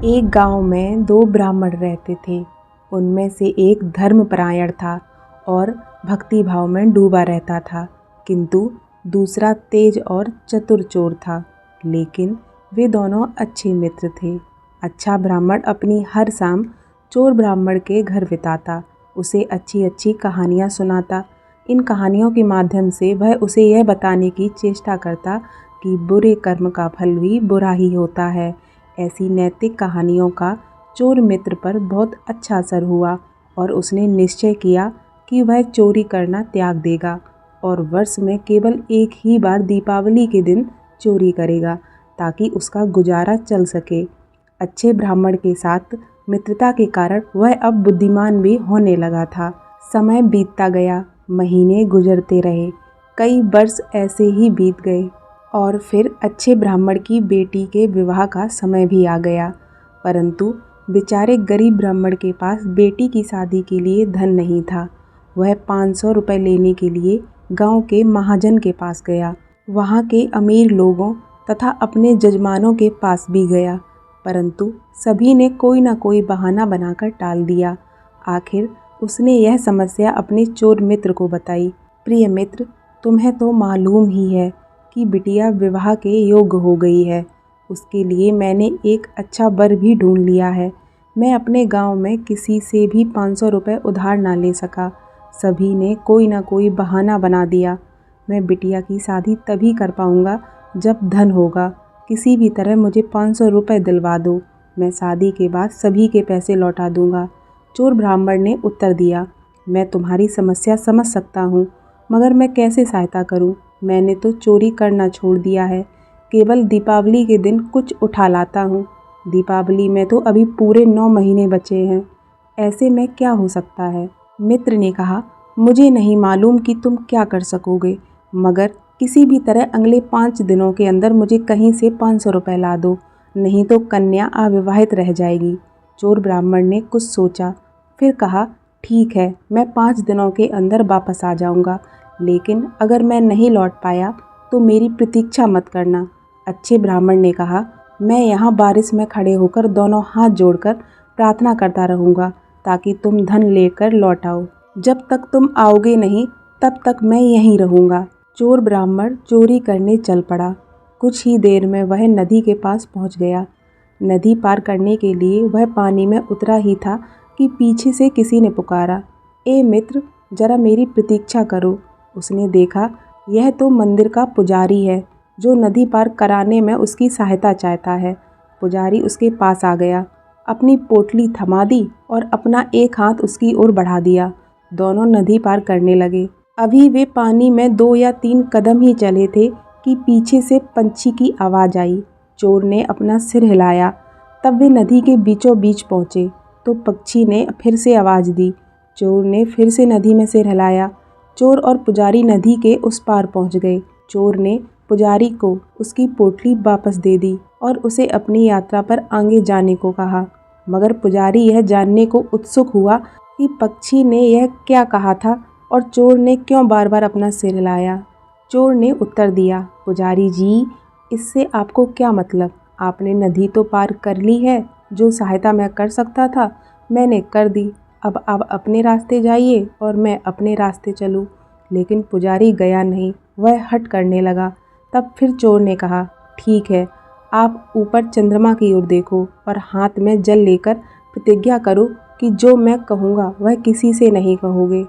एक गांव में दो ब्राह्मण रहते थे। उनमें से एक धर्मपरायण था और भक्ति भाव में डूबा रहता था, किंतु दूसरा तेज और चतुर चोर था। लेकिन वे दोनों अच्छे मित्र थे। अच्छा ब्राह्मण अपनी हर शाम चोर ब्राह्मण के घर बिताता, उसे अच्छी अच्छी कहानियाँ सुनाता। इन कहानियों के माध्यम से वह उसे यह बताने की चेष्टा करता कि बुरे कर्म का फल भी बुरा ही होता है। ऐसी नैतिक कहानियों का चोर मित्र पर बहुत अच्छा असर हुआ और उसने निश्चय किया कि वह चोरी करना त्याग देगा और वर्ष में केवल एक ही बार दीपावली के दिन चोरी करेगा ताकि उसका गुजारा चल सके। अच्छे ब्राह्मण के साथ मित्रता के कारण वह अब बुद्धिमान भी होने लगा था। समय बीतता गया, महीने गुजरते रहे, कई वर्ष ऐसे ही बीत गए और फिर अच्छे ब्राह्मण की बेटी के विवाह का समय भी आ गया। परंतु बेचारे गरीब ब्राह्मण के पास बेटी की शादी के लिए धन नहीं था। वह 500 रुपये लेने के लिए गांव के महाजन के पास गया। वहां के अमीर लोगों तथा अपने जजमानों के पास भी गया, परंतु सभी ने कोई न कोई बहाना बनाकर टाल दिया। आखिर उसने यह समस्या अपने चोर मित्र को बताई। प्रिय मित्र, तुम्हें तो मालूम ही है कि बिटिया विवाह के योग्य हो गई है। उसके लिए मैंने एक अच्छा वर भी ढूंढ लिया है। मैं अपने गांव में किसी से भी 500 रुपये उधार ना ले सका। सभी ने कोई ना कोई बहाना बना दिया। मैं बिटिया की शादी तभी कर पाऊंगा जब धन होगा। किसी भी तरह मुझे 500 रुपये दिलवा दो, मैं शादी के बाद सभी के पैसे लौटा दूंगा। चोर ब्राह्मण ने उत्तर दिया, मैं तुम्हारी समस्या समझ सकता हूँ, मगर मैं कैसे सहायता करूँ? मैंने तो चोरी करना छोड़ दिया है, केवल दीपावली के दिन कुछ उठा लाता हूँ। दीपावली में तो अभी पूरे 9 महीने बचे हैं, ऐसे में क्या हो सकता है? मित्र ने कहा, मुझे नहीं मालूम कि तुम क्या कर सकोगे, मगर किसी भी तरह अगले 5 दिनों के अंदर मुझे कहीं से 500 रुपये ला दो, नहीं तो कन्या अविवाहित रह जाएगी। चोर ब्राह्मण ने कुछ सोचा, फिर कहा, ठीक है, मैं 5 दिनों के अंदर वापस आ जाऊंगा, लेकिन अगर मैं नहीं लौट पाया तो मेरी प्रतीक्षा मत करना। अच्छे ब्राह्मण ने कहा, मैं यहाँ बारिश में खड़े होकर दोनों हाथ जोड़कर प्रार्थना करता रहूँगा ताकि तुम धन लेकर लौट आओ। जब तक तुम आओगे नहीं तब तक मैं यहीं रहूँगा। चोर ब्राह्मण चोरी करने चल पड़ा। कुछ ही देर में वह नदी के पास पहुँच गया। नदी पार करने के लिए वह पानी में उतरा ही था कि पीछे से किसी ने पुकारा, ए मित्र, जरा मेरी प्रतीक्षा करो। उसने देखा, यह तो मंदिर का पुजारी है जो नदी पार कराने में उसकी सहायता चाहता है। पुजारी उसके पास आ गया, अपनी पोटली थमा दी और अपना एक हाथ उसकी ओर बढ़ा दिया। दोनों नदी पार करने लगे। अभी वे पानी में 2 या 3 कदम ही चले थे कि पीछे से पंछी की आवाज़ आई। चोर ने अपना सिर हिलाया। तब वे नदी के बीचों बीच पहुँचे तो पक्षी ने फिर से आवाज़ दी। चोर ने फिर से नदी में सिर हिलाया। चोर और पुजारी नदी के उस पार पहुंच गए। चोर ने पुजारी को उसकी पोटली वापस दे दी और उसे अपनी यात्रा पर आगे जाने को कहा, मगर पुजारी यह जानने को उत्सुक हुआ कि पक्षी ने यह क्या कहा था और चोर ने क्यों बार बार अपना सिर हिलाया। चोर ने उत्तर दिया, पुजारी जी, इससे आपको क्या मतलब? आपने नदी तो पार कर ली है, जो सहायता मैं कर सकता था मैंने कर दी। अब आप अपने रास्ते जाइए और मैं अपने रास्ते चलूँ। लेकिन पुजारी गया नहीं, वह हट करने लगा। तब फिर चोर ने कहा, ठीक है, आप ऊपर चंद्रमा की ओर देखो और हाथ में जल लेकर प्रतिज्ञा करो कि जो मैं कहूँगा वह किसी से नहीं कहोगे।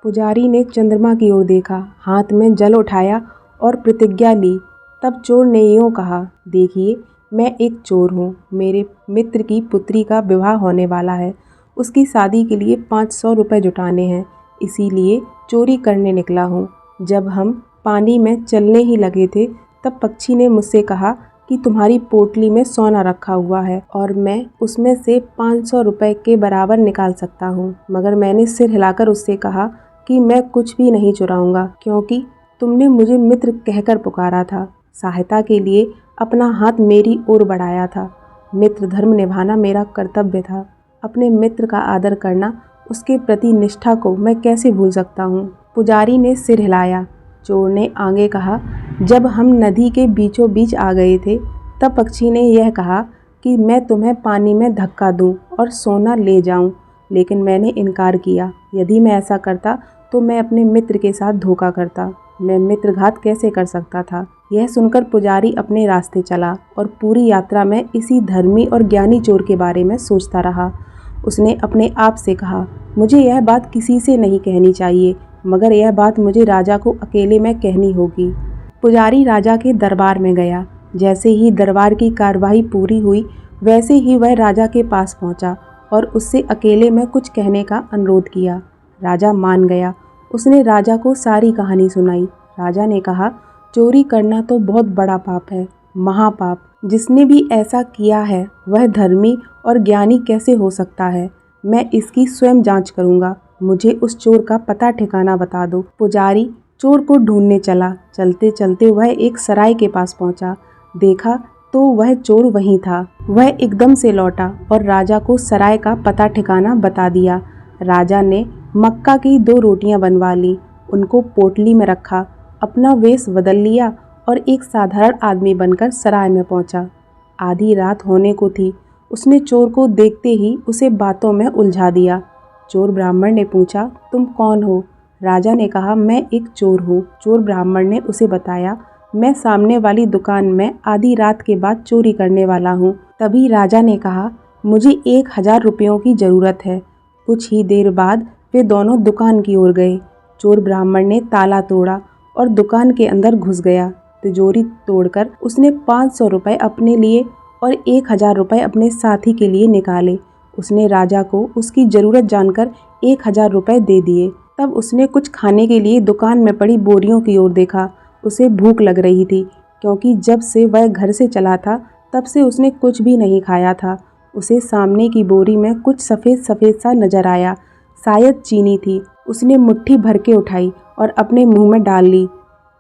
पुजारी ने चंद्रमा की ओर देखा, हाथ में जल उठाया और प्रतिज्ञा ली। तब चोर ने यूँ कहा, देखिए, मैं एक चोर हूँ, मेरे मित्र की पुत्री का विवाह होने वाला है, उसकी शादी के लिए 500 रुपये जुटाने हैं, इसीलिए चोरी करने निकला हूँ। जब हम पानी में चलने ही लगे थे तब पक्षी ने मुझसे कहा कि तुम्हारी पोटली में सोना रखा हुआ है और मैं उसमें से 500 रुपये के बराबर निकाल सकता हूँ, मगर मैंने सिर हिलाकर उससे कहा कि मैं कुछ भी नहीं चुराऊँगा, क्योंकि तुमने मुझे मित्र कहकर पुकारा था, सहायता के लिए अपना हाथ मेरी ओर बढ़ाया था। मित्र धर्म निभाना मेरा कर्तव्य था। अपने मित्र का आदर करना, उसके प्रति निष्ठा को मैं कैसे भूल सकता हूँ? पुजारी ने सिर हिलाया। चोर ने आगे कहा, जब हम नदी के बीचों बीच आ गए थे तब पक्षी ने यह कहा, कि मैं तुम्हें पानी में धक्का दूं और सोना ले जाऊं, लेकिन मैंने इनकार किया। यदि मैं ऐसा करता तो मैं अपने मित्र के साथ धोखा करता। मैं मित्रघात कैसे कर सकता था। यह सुनकर पुजारी अपने रास्ते चला और पूरी यात्रा में इसी धर्मी और ज्ञानी चोर के बारे में सोचता रहा। उसने अपने आप से कहा, मुझे यह बात किसी से नहीं कहनी चाहिए, मगर यह बात मुझे राजा को अकेले में कहनी होगी। पुजारी राजा के दरबार में गया। जैसे ही दरबार की कार्यवाही पूरी हुई, वैसे ही वह राजा के पास पहुंचा और उससे अकेले में कुछ कहने का अनुरोध किया। राजा मान गया। उसने राजा को सारी कहानी सुनाई। राजा ने कहा, चोरी करना तो बहुत बड़ा पाप है, महापाप। जिसने भी ऐसा किया है वह धर्मी और ज्ञानी कैसे हो सकता है। मैं इसकी स्वयं जांच करूंगा। मुझे उस चोर का पता ठिकाना बता दो। पुजारी चोर को ढूंढने चला। चलते चलते वह एक सराय के पास पहुंचा। देखा तो वह चोर वहीं था। वह एकदम से लौटा और राजा को सराय का पता ठिकाना बता दिया। राजा ने मक्का की 2 रोटियां बनवा ली, उनको पोटली में रखा, अपना वेश बदल लिया और एक साधारण आदमी बनकर सराय में पहुंचा। आधी रात होने को थी। उसने चोर को देखते ही उसे बातों में उलझा दिया। चोर ब्राह्मण ने पूछा, तुम कौन हो? राजा ने कहा, मैं एक चोर हूँ। चोर ब्राह्मण ने उसे बताया, मैं सामने वाली दुकान में आधी रात के बाद चोरी करने वाला हूँ। तभी राजा ने कहा, मुझे 1000 रुपयों की ज़रूरत है। कुछ ही देर बाद वे दोनों दुकान की ओर गए। चोर ब्राह्मण ने ताला तोड़ा और दुकान के अंदर घुस गया। तिजोरी तोड़कर उसने 500 रुपये अपने लिए और 1000 रुपये अपने साथी के लिए निकाले। उसने राजा को उसकी ज़रूरत जानकर 1000 रुपये दे दिए। तब उसने कुछ खाने के लिए दुकान में पड़ी बोरियों की ओर देखा। उसे भूख लग रही थी, क्योंकि जब से वह घर से चला था तब से उसने कुछ भी नहीं खाया था। उसे सामने की बोरी में कुछ सफ़ेद सफ़ेद सा नजर आया, शायद चीनी थी। उसने मुट्ठी भर के उठाई और अपने मुंह में डाल ली।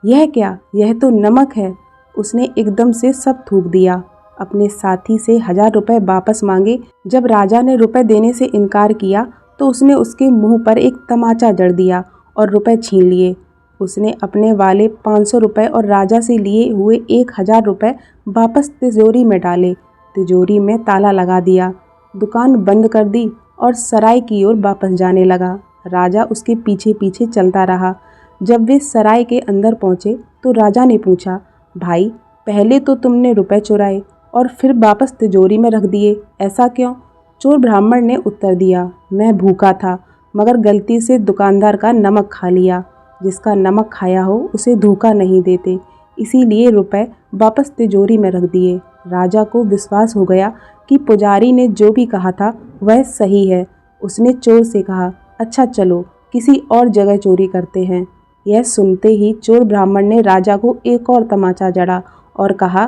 यह क्या? यह तो नमक है। उसने एकदम से सब थूक दिया। अपने साथी से 1000 रुपये वापस मांगे। जब राजा ने रुपए देने से इनकार किया तो उसने उसके मुंह पर एक तमाचा जड़ दिया और रुपए छीन लिए। उसने अपने वाले 500 रुपये और राजा से लिए हुए 1000 रुपये वापस तिजोरी में डाले। तिजोरी में ताला लगा दिया, दुकान बंद कर दी और सराय की ओर वापस जाने लगा। राजा उसके पीछे पीछे चलता रहा। जब वे सराय के अंदर पहुँचे तो राजा ने पूछा, भाई, पहले तो तुमने रुपए चुराए और फिर वापस तिजोरी में रख दिए, ऐसा क्यों? चोर ब्राह्मण ने उत्तर दिया, मैं भूखा था, मगर गलती से दुकानदार का नमक खा लिया। जिसका नमक खाया हो उसे धोखा नहीं देते, इसीलिए रुपए वापस तिजोरी में रख दिए। राजा को विश्वास हो गया कि पुजारी ने जो भी कहा था वह सही है। उसने चोर से कहा, अच्छा चलो किसी और जगह चोरी करते हैं। यह सुनते ही चोर ब्राह्मण ने राजा को एक और तमाचा जड़ा और कहा,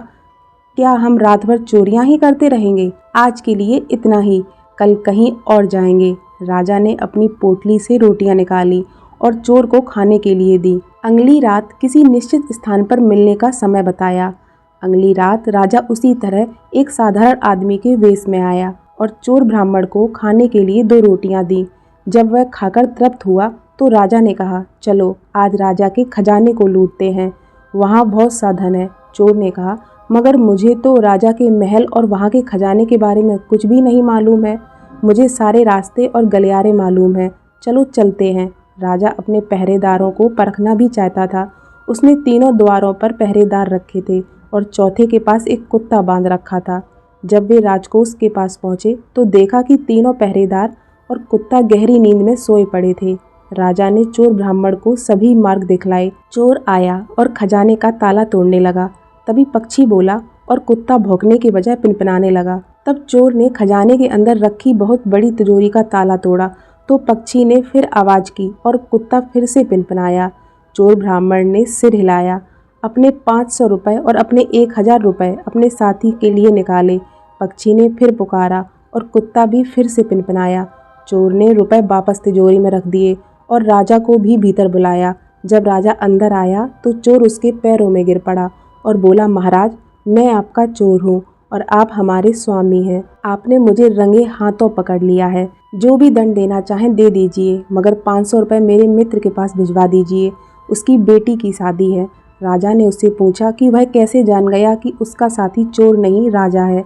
क्या हम रात भर चोरियां ही करते रहेंगे? आज के लिए इतना ही, कल कहीं और जाएंगे। राजा ने अपनी पोटली से रोटियां निकाली और चोर को खाने के लिए दी। अगली रात किसी निश्चित स्थान पर मिलने का समय बताया। अगली रात राजा उसी तरह एक साधारण आदमी के वेश में आया और चोर ब्राह्मण को खाने के लिए 2 रोटियां दी। जब वह खाकर तृप्त हुआ तो राजा ने कहा, चलो आज राजा के खजाने को लूटते हैं, वहाँ बहुत सा धन है। चोर ने कहा, मगर मुझे तो राजा के महल और वहाँ के खजाने के बारे में कुछ भी नहीं मालूम है। मुझे सारे रास्ते और गलियारे मालूम हैं, चलो चलते हैं। राजा अपने पहरेदारों को परखना भी चाहता था। उसने तीनों द्वारों पर पहरेदार रखे थे और चौथे के पास एक कुत्ता बांध रखा था। जब वे राजकोष के पास पहुँचे तो देखा कि तीनों पहरेदार और कुत्ता गहरी नींद में सोए पड़े थे। राजा ने चोर ब्राह्मण को सभी मार्ग दिखलाए। चोर आया और खजाने का ताला तोड़ने लगा। तभी पक्षी बोला और कुत्ता भौंकने के बजाय पिनपिनाने लगा। तब चोर ने खजाने के अंदर रखी बहुत बड़ी तिजोरी का ताला तोड़ा तो पक्षी ने फिर आवाज़ की और कुत्ता फिर से पिनपिनाया। चोर ब्राह्मण ने सिर हिलाया, अपने 500 रुपये और अपने 1000 रुपये अपने साथी के लिए निकाले। पक्षी ने फिर पुकारा और कुत्ता भी फिर से पिनपिनाया। चोर ने रुपए वापस तिजोरी में रख दिए और राजा को भी भीतर बुलाया। जब राजा अंदर आया तो चोर उसके पैरों में गिर पड़ा और बोला, महाराज, मैं आपका चोर हूँ और आप हमारे स्वामी हैं। आपने मुझे रंगे हाथों पकड़ लिया है। जो भी दंड देना चाहें दे दीजिए, मगर 500 रुपये मेरे मित्र के पास भिजवा दीजिए, उसकी बेटी की शादी है। राजा ने उससे पूछा कि वह कैसे जान गया कि उसका साथी चोर नहीं राजा है।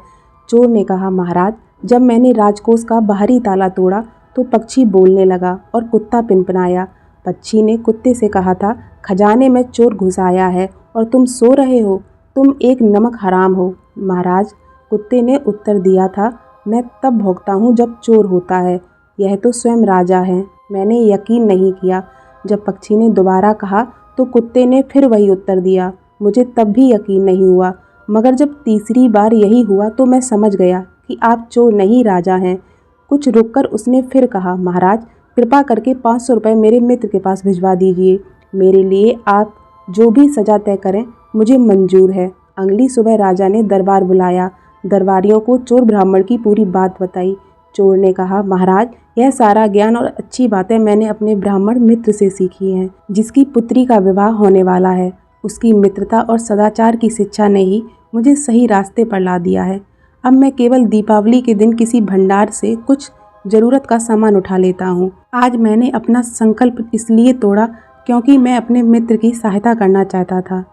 चोर ने कहा, महाराज, जब मैंने राजकोष का बाहरी ताला तोड़ा तो पक्षी बोलने लगा और कुत्ता पिनपनाया। पक्षी ने कुत्ते से कहा था, खजाने में चोर घुस आया है और तुम सो रहे हो, तुम एक नमक हराम हो। महाराज, कुत्ते ने उत्तर दिया था, मैं तब भौंकता हूँ जब चोर होता है, यह तो स्वयं राजा हैं। मैंने यकीन नहीं किया। जब पक्षी ने दोबारा कहा तो कुत्ते ने फिर वही उत्तर दिया। मुझे तब भी यकीन नहीं हुआ, मगर जब तीसरी बार यही हुआ तो मैं समझ गया कि आप चोर नहीं राजा हैं। कुछ रुककर उसने फिर कहा, महाराज, कृपा करके 500 रुपये मेरे मित्र के पास भिजवा दीजिए। मेरे लिए आप जो भी सज़ा तय करें मुझे मंजूर है। अगली सुबह राजा ने दरबार बुलाया। दरबारियों को चोर ब्राह्मण की पूरी बात बताई। चोर ने कहा, महाराज, यह सारा ज्ञान और अच्छी बातें मैंने अपने ब्राह्मण मित्र से सीखी हैं, जिसकी पुत्री का विवाह होने वाला है। उसकी मित्रता और सदाचार की शिक्षा ने ही मुझे सही रास्ते पर ला दिया है। अब मैं केवल दीपावली के दिन किसी भंडार से कुछ ज़रूरत का सामान उठा लेता हूँ। आज मैंने अपना संकल्प इसलिए तोड़ा क्योंकि मैं अपने मित्र की सहायता करना चाहता था।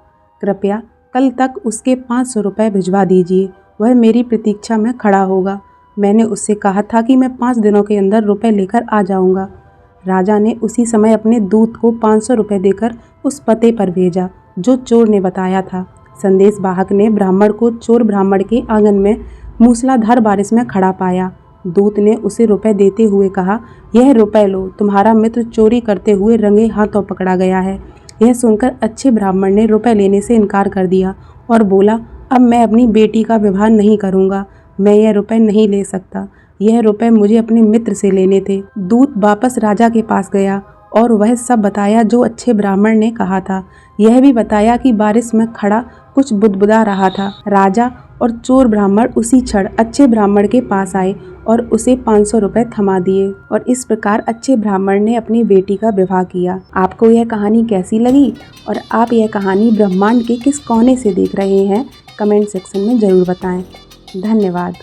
कृपया कल तक उसके 500 रुपये भिजवा दीजिए, वह मेरी प्रतीक्षा में खड़ा होगा। मैंने उससे कहा था कि मैं 5 दिनों के अंदर रुपए लेकर आ जाऊंगा। राजा ने उसी समय अपने दूत को 500 रुपये देकर उस पते पर भेजा जो चोर ने बताया था। संदेश वाहक ने ब्राह्मण को चोर ब्राह्मण के आंगन में मूसलाधार बारिश में खड़ा पाया। दूत ने उसे रुपए देते हुए कहा, यह रुपए लो, तुम्हारा मित्र चोरी करते हुए रंगे हाथों पकड़ा गया है। यह सुनकर अच्छे ब्राह्मण ने रुपए लेने से इनकार कर दिया और बोला, अब मैं अपनी बेटी का विवाह नहीं करूँगा, मैं यह रुपए नहीं ले सकता। यह रुपए मुझे अपने मित्र से लेने थे। दूत वापस राजा के पास गया और वह सब बताया जो अच्छे ब्राह्मण ने कहा था। यह भी बताया कि बारिश में खड़ा कुछ बुदबुदा रहा था। राजा और चोर ब्राह्मण उसी क्षण अच्छे ब्राह्मण के पास आए और उसे 500 रुपये थमा दिए और इस प्रकार अच्छे ब्राह्मण ने अपनी बेटी का विवाह किया। आपको यह कहानी कैसी लगी और आप यह कहानी ब्रह्मांड के किस कोने से देख रहे हैं, कमेंट सेक्शन में ज़रूर बताएं। धन्यवाद।